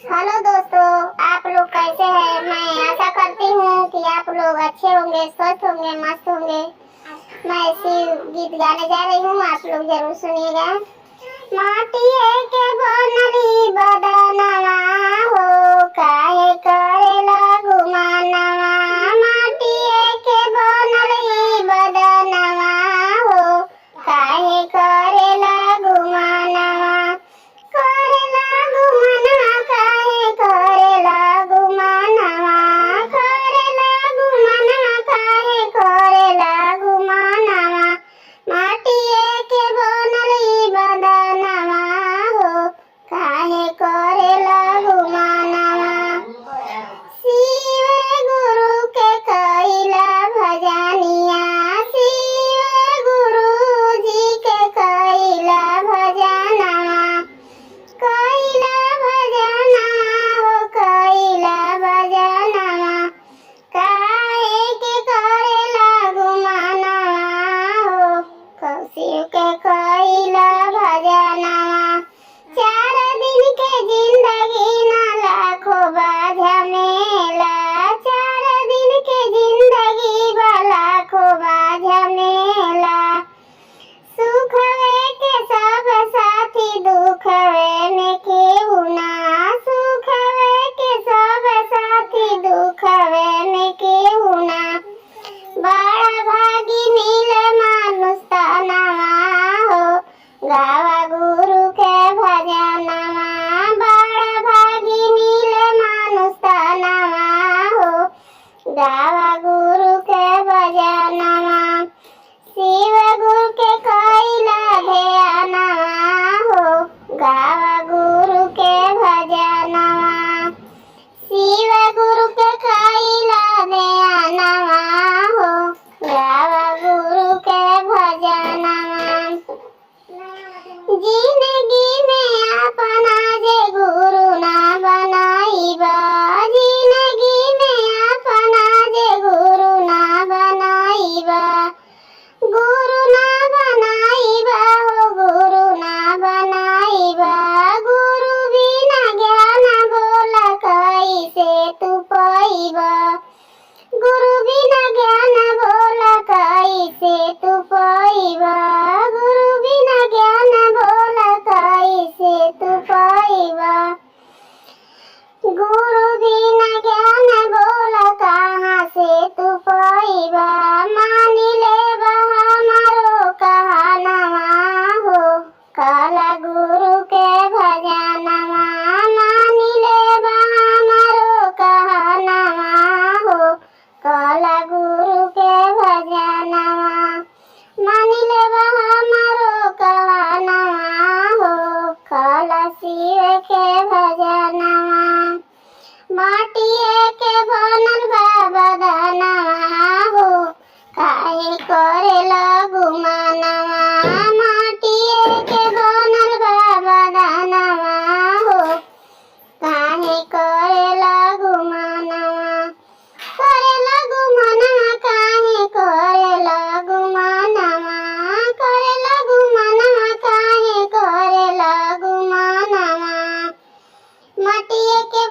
Hello दोस्तों, आप लोग कैसे हैं। मैं आशा करती हूँ कि आप लोग अच्छे होंगे, स्वस्थ होंगे, मस्त होंगे। मैं ऐसी गीत गाने जा रही हूँ, आप लोग जरूर सुनिएगा। माटिए के बनली बदनवा हो, काहे करेला गुमानवा। माटिए के बनली बदनवा हो, काहे करेला गुमानवा। करेला गुमानवा, काहे करेला गुमानवा। करेला गुमानवा, काहे करेला गुमानवा। माटिए के बनली बदनवा हो, काहे करेला गुमानवा। शिव गुरु के कइला भजनिया, शिव गुरु जी के कइला भजनवा। कइला भजनवा हो, कइला भजनवा। काहे के करेला गुमानवा हो, शिव के कइला भजनवा। 4 दिन के जिंदगी ना लाखों बाझमेला, 4 दिन के जिंदगी बा लाखों बाझमेला। सुखवे के सब साथी, दुखवे में केहू ना। सुखवे के सब साथी, दुखवे में केहू ना। बड़ा भागी मिले मानुष तनवा हो, गावा गुरु के भजनवा। बड़ा भागी मिले मानुष तनवा हो, गावा गुरु के भजनवा। शिव गुरु के कइला ध्यानवा हो, गावा गुरु के भजनवा। शिव गुरु के कइला ध्यानवा हो, गावा गुरु के भजनवा। जिंदगी में अपना जे गुरु ना बनाइबा, जिंदगी में अपना जे गुरु ना बनाइबा। गुरु ना बनाइबा हो, गुरु ना बनाइबा। गुरु बिना ज्ञान बोला कैसे तू पाइबा। गुरु बिना ज्ञान बोला कैसे तू पाइबा। गुरु बिना ज्ञान बोला कैसे तू पाइबा। गुरु बिना ज्ञान बोला कहाँ से तू पाइबा। मान लेबा हमारो कहनवा हो, काला गुरु के भजनवा। मान लेबा हमारो कहनवा हो, काला गुरु के भजनवा। मान लेबा हमारो कहनवा हो, काला शिव के भजनवा। माटिए के बनल बा बदनवा हो, काहे करेला गुमानवा। माटिए के बनल बा बदनवा हो, काहे करेला गुमानवा। करेला गुमानवा, काहे करेला गुमानवा। करेला गुमानवा, काहे करेला गुमानवा। माटिए के